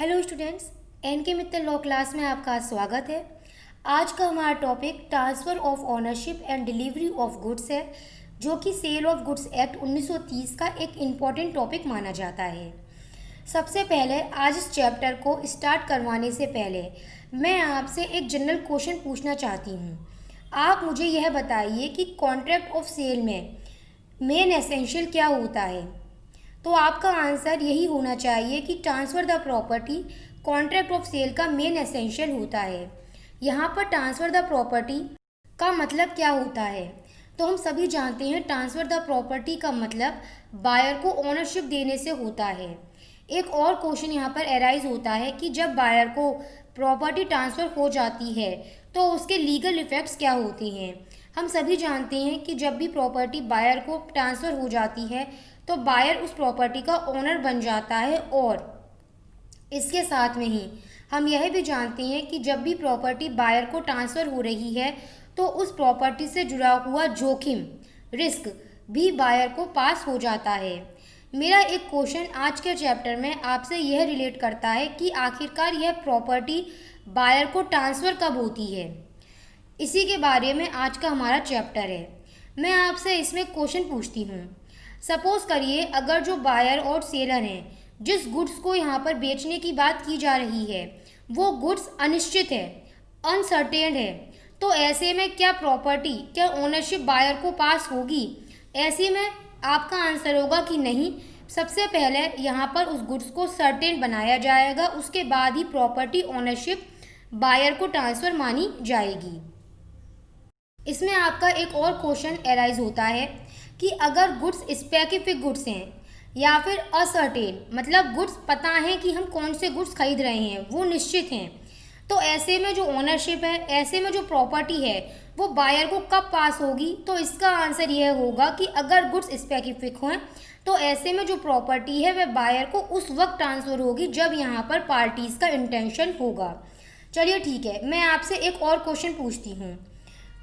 Hello students, N के Mittal law class में आपका स्वागत है। आज का हमारा topic transfer of ownership and delivery of goods है, जो कि सेल ऑफ गुड्स एक्ट 1930 का एक इम्पॉर्टेंट टॉपिक माना जाता है। सबसे पहले आज इस चैप्टर को स्टार्ट करवाने से पहले मैं आपसे एक जनरल क्वेश्चन पूछना चाहती हूँ। आप मुझे यह बताइए कि कॉन्ट्रैक्ट ऑफ सेल में मेन एसेंशियल क्या होता है। तो आपका आंसर यही होना चाहिए कि transfer the property contract of sale का मेन एसेंशियल होता है। यहाँ पर ट्रांसफ़र द प्रॉपर्टी का मतलब क्या होता है, तो हम सभी जानते हैं ट्रांसफ़र द प्रॉपर्टी का मतलब बायर को ओनरशिप देने से होता है। एक और क्वेश्चन यहाँ पर एराइज होता है कि जब बायर को प्रॉपर्टी ट्रांसफ़र हो जाती है तो उसके लीगल इफ़ेक्ट्स क्या होते हैं। हम सभी जानते हैं कि जब भी प्रॉपर्टी बायर को ट्रांसफ़र हो जाती है तो बायर उस प्रॉपर्टी का ओनर बन जाता है, और इसके साथ में ही हम यह भी जानते हैं कि जब भी प्रॉपर्टी बायर को ट्रांसफ़र हो रही है तो उस प्रॉपर्टी से जुड़ा हुआ जोखिम रिस्क भी बायर को पास हो जाता है। मेरा एक क्वेश्चन आज के चैप्टर में आपसे यह रिलेट करता है कि आखिरकार यह प्रॉपर्टी बायर को ट्रांसफ़र कब होती है। इसी के बारे में आज का हमारा चैप्टर है। मैं आपसे इसमें क्वेश्चन पूछती हूँ। सपोज़ करिए अगर जो बायर और सेलर हैं, जिस गुड्स को यहाँ पर बेचने की बात की जा रही है वो गुड्स अनिश्चित है, अनसर्टेन है, तो ऐसे में क्या प्रॉपर्टी, क्या ओनरशिप बायर को पास होगी। ऐसे में आपका आंसर होगा कि नहीं। सबसे पहले यहाँ पर उस गुड्स को सर्टेन बनाया जाएगा, उसके बाद ही प्रॉपर्टी ओनरशिप बायर को ट्रांसफ़र मानी जाएगी। इसमें आपका एक और क्वेश्चन एराइज होता है कि अगर गुड्स स्पेसिफिक गुड्स हैं या फिर असर्टेन, मतलब गुड्स पता है कि हम कौन से गुड्स खरीद रहे हैं, वो निश्चित हैं, तो ऐसे में जो ओनरशिप है, ऐसे में जो प्रॉपर्टी है वो बायर को कब पास होगी। तो इसका आंसर यह होगा कि अगर गुड्स स्पेसिफिक हों तो ऐसे में जो प्रॉपर्टी है वह बायर को उस वक्त ट्रांसफ़र होगी जब यहाँ पर पार्टीज़ का इंटेंशन होगा। चलिए ठीक है, मैं आपसे एक और क्वेश्चन पूछती हूँ।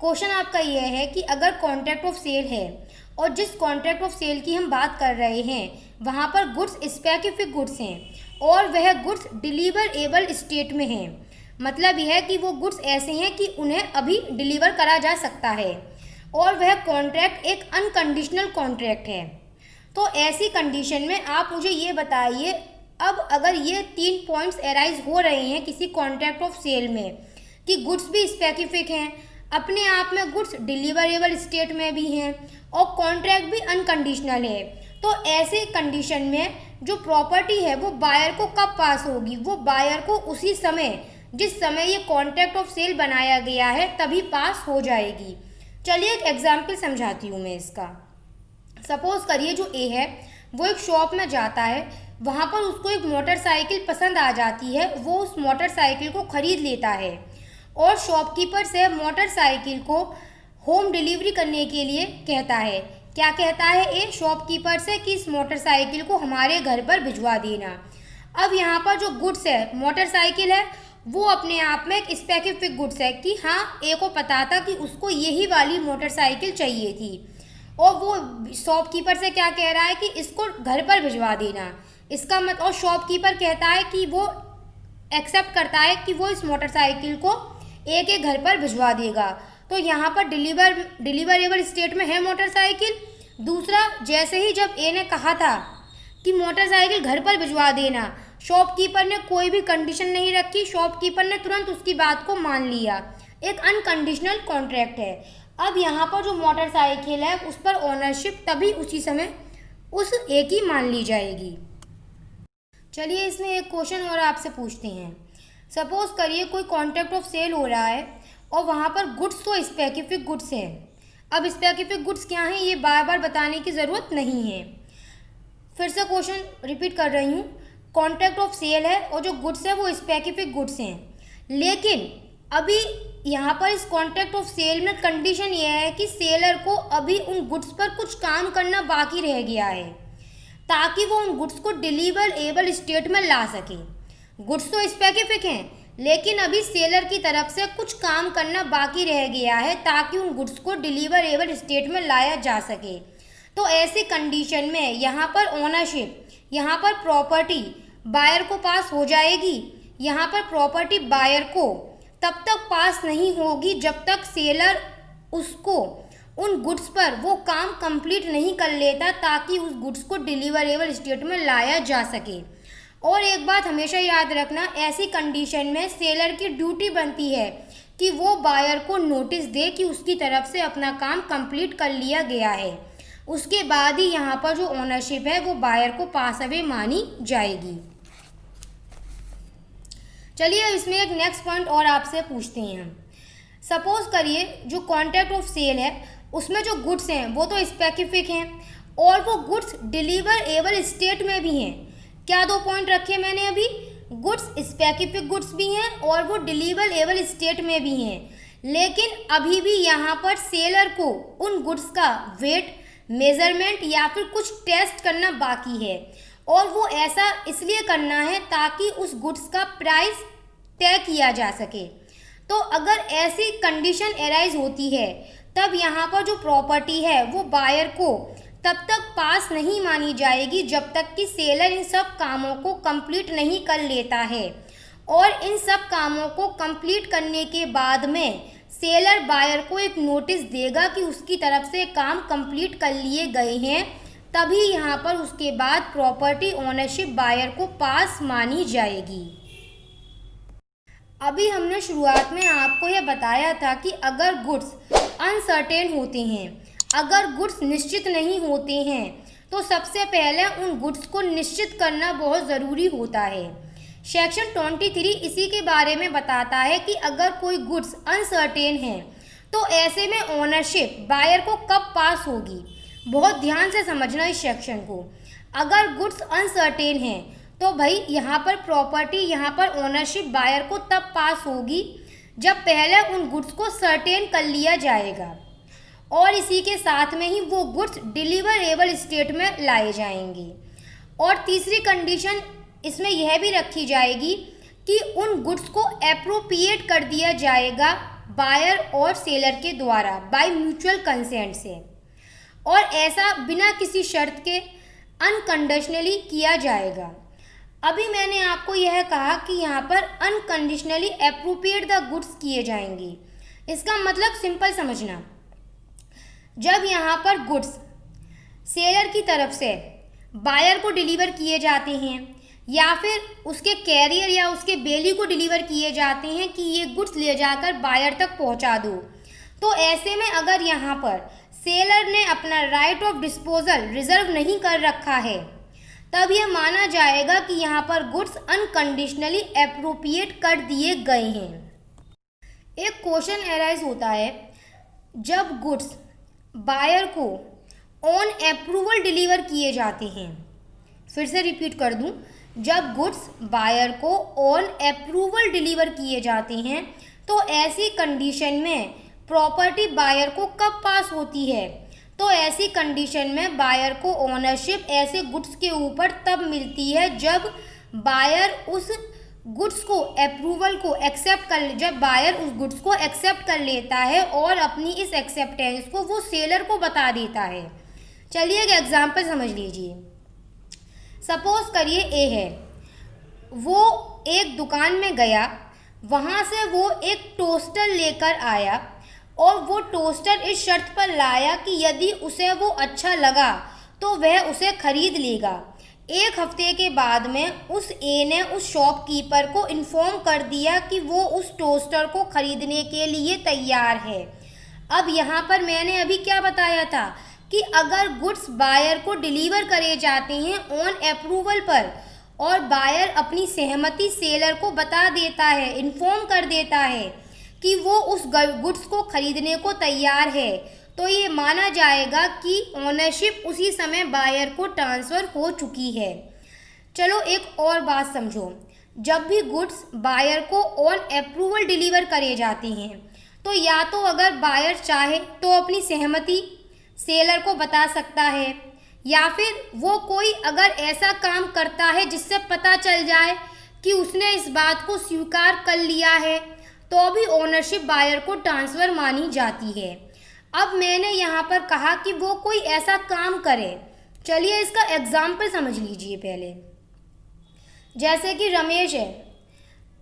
क्वेश्चन आपका यह है कि अगर कॉन्ट्रैक्ट ऑफ सेल है और जिस कॉन्ट्रैक्ट ऑफ सेल की हम बात कर रहे हैं वहाँ पर गुड्स स्पेसिफिक गुड्स हैं और वह गुड्स डिलीवरेबल स्टेट में हैं, मतलब यह है कि वो गुड्स ऐसे हैं कि उन्हें अभी डिलीवर करा जा सकता है, और वह कॉन्ट्रैक्ट एक अनकंडीशनल कॉन्ट्रैक्ट है। तो ऐसी कंडीशन में आप मुझे ये बताइए, अब अगर ये 3 पॉइंट्स एराइज हो रहे हैं किसी कॉन्ट्रैक्ट ऑफ सेल में कि गुड्स भी स्पेसिफिक हैं, अपने आप में गुड्स डिलीवरेबल स्टेट में भी हैं और कॉन्ट्रैक्ट भी अनकंडीशनल है, तो ऐसे कंडीशन में जो प्रॉपर्टी है वो बायर को कब पास होगी। वो बायर को उसी समय जिस समय ये कॉन्ट्रैक्ट ऑफ सेल बनाया गया है तभी पास हो जाएगी। चलिए एक एग्जाम्पल समझाती हूँ मैं इसका। सपोज़ करिए जो ए है वो एक शॉप में जाता है, वहाँ पर उसको एक मोटरसाइकिल पसंद आ जाती है, वो उस मोटरसाइकिल को ख़रीद लेता है और शॉपकीपर से मोटरसाइकिल को होम डिलीवरी करने के लिए कहता है। क्या कहता है ए शॉपकीपर से कि इस मोटरसाइकिल को हमारे घर पर भिजवा देना। अब यहाँ पर जो गुड्स है, मोटरसाइकिल है, वो अपने आप में एक स्पेसिफिक गुड्स है कि हाँ ए को पता था कि उसको यही वाली मोटरसाइकिल चाहिए थी, और वो शॉपकीपर से क्या कह रहा है कि इसको घर पर भिजवा देना। इसका मतलब, और शॉपकीपर कहता है कि वो एक्सेप्ट करता है कि वो इस मोटरसाइकिल को ए के घर पर भिजवा देगा। तो यहाँ पर डिलीवरेबल स्टेट में है मोटरसाइकिल। दूसरा, जैसे ही जब ए ने कहा था कि मोटरसाइकिल घर पर भिजवा देना, शॉपकीपर ने कोई भी कंडीशन नहीं रखी, शॉपकीपर ने तुरंत उसकी बात को मान लिया। एक अनकंडीशनल कॉन्ट्रैक्ट है। अब यहाँ पर जो मोटरसाइकिल है उस पर ओनरशिप तभी उसी समय उस ए की मान ली जाएगी। चलिए इसमें एक क्वेश्चन और आपसे पूछते हैं। सपोज़ करिए कोई कॉन्ट्रैक्ट ऑफ सेल हो रहा है और वहाँ पर गुड्स तो स्पेसिफिक गुड्स हैं। अब स्पेसिफिक गुड्स क्या हैं ये बार बार बताने की ज़रूरत नहीं है। फिर से क्वेश्चन रिपीट कर रही हूँ। कॉन्ट्रैक्ट ऑफ सेल है और जो गुड्स है वो स्पेसिफिक गुड्स हैं, लेकिन अभी यहाँ पर इस कॉन्ट्रैक्ट ऑफ सेल में कंडीशन ये है कि सेलर को अभी उन गुड्स पर कुछ काम करना बाकी रह गया है ताकि वो उन गुड्स को डिलीवरेबल स्टेट में ला सके। गुड्स तो स्पेसिफिक हैं, लेकिन अभी सेलर की तरफ से कुछ काम करना बाकी रह गया है ताकि उन गुड्स को डिलीवरेबल स्टेट में लाया जा सके। तो ऐसी कंडीशन में यहाँ पर ओनरशिप, यहाँ पर प्रॉपर्टी बायर को पास हो जाएगी। यहाँ पर प्रॉपर्टी बायर को तब तक पास नहीं होगी जब तक सेलर उसको उन गुड्स पर वो काम कंप्लीट नहीं कर लेता, ताकि उस गुड्स को डिलीवरेबल स्टेट में लाया जा सके। और एक बात हमेशा याद रखना, ऐसी कंडीशन में सेलर की ड्यूटी बनती है कि वो बायर को नोटिस दे कि उसकी तरफ से अपना काम कंप्लीट कर लिया गया है। उसके बाद ही यहाँ पर जो ओनरशिप है वो बायर को पास अवे मानी जाएगी। चलिए अब इसमें एक नेक्स्ट पॉइंट और आपसे पूछते हैं हम। सपोज करिए जो कॉन्ट्रैक्ट ऑफ सेल है उसमें जो गुड्स हैं वो तो स्पेसिफिक हैं और वो गुड्स डिलीवरेबल स्टेट में भी हैं। क्या दो पॉइंट रखे मैंने अभी, गुड्स स्पेसिफिक गुड्स भी हैं और वो डिलीवरेबल स्टेट में भी हैं, लेकिन अभी भी यहाँ पर सेलर को उन गुड्स का वेट, मेजरमेंट या फिर कुछ टेस्ट करना बाकी है। और वो ऐसा इसलिए करना है ताकि उस गुड्स का प्राइस तय किया जा सके। तो अगर ऐसी कंडीशन एराइज होती है तब यहाँ पर जो प्रॉपर्टी है वो बायर को तब तक पास नहीं मानी जाएगी जब तक कि सेलर इन सब कामों को कंप्लीट नहीं कर लेता है। और इन सब कामों को कंप्लीट करने के बाद में सेलर बायर को एक नोटिस देगा कि उसकी तरफ से काम कंप्लीट कर लिए गए हैं, तभी यहाँ पर उसके बाद प्रॉपर्टी ओनरशिप बायर को पास मानी जाएगी। अभी हमने शुरुआत में आपको यह बताया था कि अगर गुड्स अनसर्टेन होते हैं, अगर गुड्स निश्चित नहीं होते हैं, तो सबसे पहले उन गुड्स को निश्चित करना बहुत ज़रूरी होता है। सेक्शन 23 इसी के बारे में बताता है कि अगर कोई गुड्स अनसर्टेन है तो ऐसे में ओनरशिप बायर को कब पास होगी। बहुत ध्यान से समझना इस सेक्शन को। अगर गुड्स अनसर्टेन है तो भाई यहाँ पर प्रॉपर्टी, यहाँ पर ओनरशिप बायर को तब पास होगी जब पहले उन गुड्स को सर्टेन कर लिया जाएगा और इसी के साथ में ही वो गुड्स डिलीवरेबल स्टेट में लाए जाएंगे। और तीसरी कंडीशन इसमें यह भी रखी जाएगी कि उन गुड्स को एप्रोप्रिएट कर दिया जाएगा बायर और सेलर के द्वारा बाय म्यूचुअल कंसेंट से, और ऐसा बिना किसी शर्त के अनकंडीशनली किया जाएगा। अभी मैंने आपको यह कहा कि यहाँ पर अनकंडीशनली एप्रोप्रिएट द गुड्स किए जाएंगे। इसका मतलब सिंपल समझना, जब यहाँ पर गुड्स सेलर की तरफ से बायर को डिलीवर किए जाते हैं या फिर उसके कैरियर या उसके बेली को डिलीवर किए जाते हैं कि ये गुड्स ले जाकर बायर तक पहुँचा दो, तो ऐसे में अगर यहाँ पर सेलर ने अपना राइट ऑफ डिस्पोजल रिजर्व नहीं कर रखा है तब यह माना जाएगा कि यहाँ पर गुड्स अनकंडीशनली एप्रोप्रिएट कर दिए गए हैं। एक क्वेश्चन एराइज होता है, जब गुड्स बायर को ऑन अप्रूवल डिलीवर किए जाते हैं, फिर से रिपीट कर दूं, जब गुड्स बायर को ऑन अप्रूवल डिलीवर किए जाते हैं तो ऐसी कंडीशन में प्रॉपर्टी बायर को कब पास होती है। तो ऐसी कंडीशन में बायर को ओनरशिप ऐसे गुड्स के ऊपर तब मिलती है जब बायर उस गुड्स को अप्रूवल को एक्सेप्ट कर, जब बायर उस गुड्स को एक्सेप्ट कर लेता है और अपनी इस एक्सेप्टेंस को वो सेलर को बता देता है। चलिए एक एग्जांपल समझ लीजिए। सपोज करिए ए है, वो एक दुकान में गया, वहाँ से वो एक टोस्टर लेकर आया और वो टोस्टर इस शर्त पर लाया कि यदि उसे वो अच्छा लगा तो वह उसे खरीद लेगा। एक हफ्ते के बाद में उस ए ने उस शॉपकीपर को इन्फॉर्म कर दिया कि वो उस टोस्टर को खरीदने के लिए तैयार है। अब यहाँ पर मैंने अभी क्या बताया था कि अगर गुड्स बायर को डिलीवर करे जाते हैं ऑन अप्रूवल पर और बायर अपनी सहमति सेलर को बता देता है, इन्फॉर्म कर देता है कि वो उस गुड्स को खरीदने को तैयार है, तो ये माना जाएगा कि ओनरशिप उसी समय बायर को ट्रांसफ़र हो चुकी है। चलो एक और बात समझो, जब भी गुड्स बायर को ऑन अप्रूवल डिलीवर करे जाते हैं तो या तो अगर बायर चाहे तो अपनी सहमति सेलर को बता सकता है, या फिर वो कोई अगर ऐसा काम करता है जिससे पता चल जाए कि उसने इस बात को स्वीकार कर लिया है तो भी ओनरशिप बायर को ट्रांसफ़र मानी जाती है। अब मैंने यहाँ पर कहा कि वो कोई ऐसा काम करे, चलिए इसका एग्जाम्पल समझ लीजिए। पहले जैसे कि रमेश है,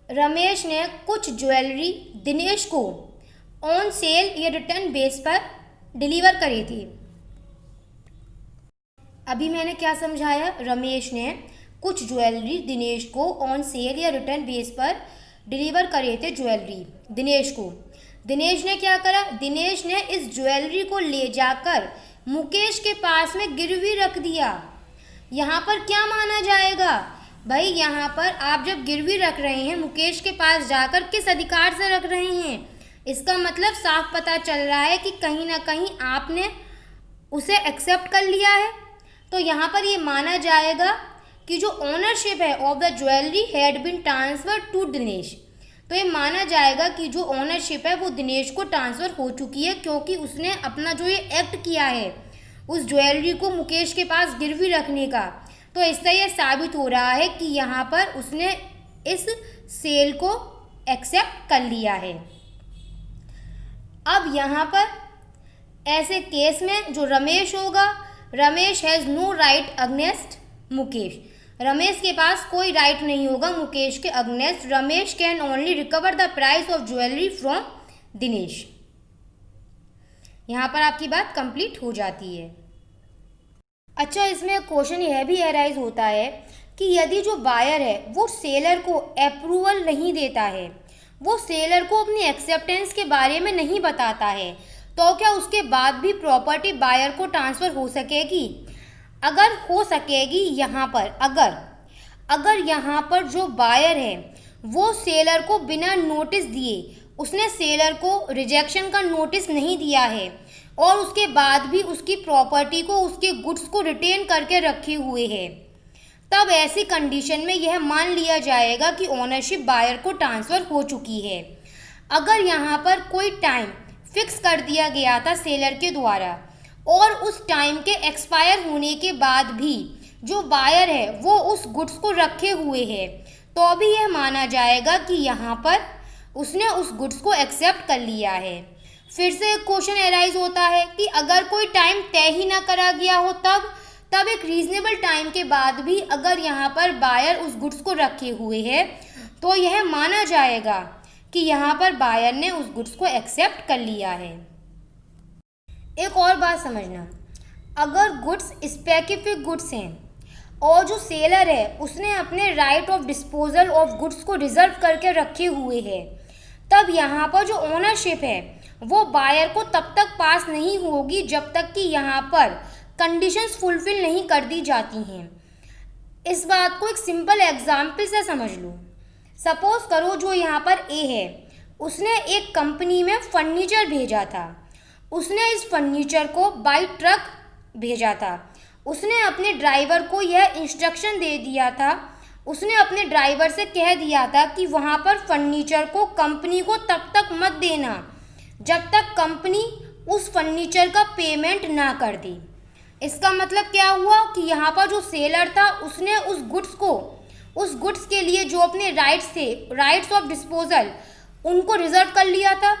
रमेश ने कुछ ज्वेलरी दिनेश को ऑन सेल या रिटर्न बेस पर डिलीवर करी थी। अभी मैंने क्या समझाया? रमेश ने कुछ ज्वेलरी दिनेश को ऑन सेल या रिटर्न बेस पर डिलीवर करे थे ज्वेलरी दिनेश को। दिनेश ने क्या करा? दिनेश ने इस ज्वेलरी को ले जाकर मुकेश के पास में गिरवी रख दिया। यहाँ पर क्या माना जाएगा भाई? यहाँ पर आप जब गिरवी रख रहे हैं मुकेश के पास जाकर, किस अधिकार से रख रहे हैं? इसका मतलब साफ पता चल रहा है कि कहीं ना कहीं आपने उसे एक्सेप्ट कर लिया है। तो यहाँ पर ये माना जाएगा कि जो ओनरशिप है of the jewellery had been transfer to Dinesh. तो ये माना जाएगा कि जो ओनरशिप है वो दिनेश को ट्रांसफ़र हो चुकी है, क्योंकि उसने अपना जो ये एक्ट किया है उस ज्वेलरी को मुकेश के पास गिरवी रखने का। तो इससे ये साबित हो रहा है कि यहाँ पर उसने इस सेल को एक्सेप्ट कर लिया है। अब यहाँ पर ऐसे केस में जो रमेश होगा, Ramesh has no right against Mukesh. Ramesh के पास कोई राइट नहीं होगा मुकेश के against. Ramesh can only recover the price of jewellery from Dinesh. यहाँ पर आपकी बात कंप्लीट हो जाती है। अच्छा, इसमें क्वेश्चन यह भी अराइज होता है कि यदि जो बायर है वो सेलर को अप्रूवल नहीं देता है, वो सेलर को अपनी एक्सेप्टेंस के बारे में नहीं बताता है, तो क्या उसके बाद भी प्रॉपर्टी बायर को ट्रांसफ़र हो सकेगी? अगर हो सकेगी, यहाँ पर अगर यहाँ पर जो बायर है वो सेलर को बिना नोटिस दिए, उसने सेलर को रिजेक्शन का नोटिस नहीं दिया है और उसके बाद भी उसकी प्रॉपर्टी को, उसके गुड्स को रिटेन करके रखे हुए है, तब ऐसी कंडीशन में यह मान लिया जाएगा कि ओनरशिप बायर को ट्रांसफ़र हो चुकी है। अगर यहाँ पर कोई टाइम फिक्स कर दिया गया था सेलर के द्वारा और उस टाइम के एक्सपायर होने के बाद भी जो बायर है वो उस गुड्स को रखे हुए है, तो भी यह माना जाएगा कि यहाँ पर उसने उस गुड्स को एक्सेप्ट कर लिया है। फिर से एक क्वेश्चन अराइज होता है कि अगर कोई टाइम तय ही ना करा गया हो, तब एक रीजनेबल टाइम के बाद भी अगर यहाँ पर बायर उस गुड्स को रखे हुए है, तो यह माना जाएगा कि यहाँ पर बायर ने उस गुड्स को एक्सेप्ट कर लिया है। एक और बात समझना, अगर गुड्स स्पेसिफिक गुड्स हैं और जो सेलर है उसने अपने right of disposal of goods को रिजर्व करके रखे हुए हैं, तब यहाँ पर जो ओनरशिप है वो बायर को तब तक पास नहीं होगी जब तक कि यहाँ पर कंडीशंस फुलफिल नहीं कर दी जाती हैं। इस बात को एक सिंपल एग्जाम्पल से समझ लो। सपोज करो जो यहाँ पर ए है, उसने एक कंपनी में फर्नीचर भेजा था, उसने इस फर्नीचर को बाय ट्रक भेजा था, उसने अपने ड्राइवर को यह इंस्ट्रक्शन दे दिया था, उसने अपने ड्राइवर से कह दिया था कि वहाँ पर फर्नीचर को कंपनी को तब तक मत देना जब तक कंपनी उस फर्नीचर का पेमेंट ना कर दे। इसका मतलब क्या हुआ कि यहाँ पर जो सेलर था उसने उस गुड्स के लिए जो अपने राइट्स थे, राइट्स ऑफ डिस्पोजल, उनको रिजर्व कर लिया था।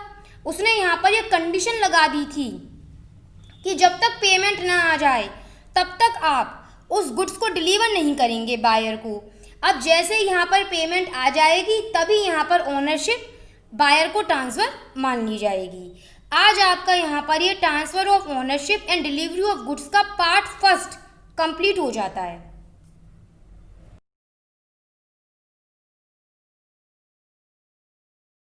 उसने यहाँ पर ये कंडीशन लगा दी थी कि जब तक पेमेंट ना आ जाए तब तक आप उस गुड्स को डिलीवर नहीं करेंगे बायर को। अब जैसे यहाँ पर पेमेंट आ जाएगी तभी यहाँ पर ओनरशिप बायर को ट्रांसफ़र मान ली जाएगी। आज आपका यहाँ पर ये transfer of ownership and delivery of goods का पार्ट फर्स्ट कंप्लीट हो जाता है।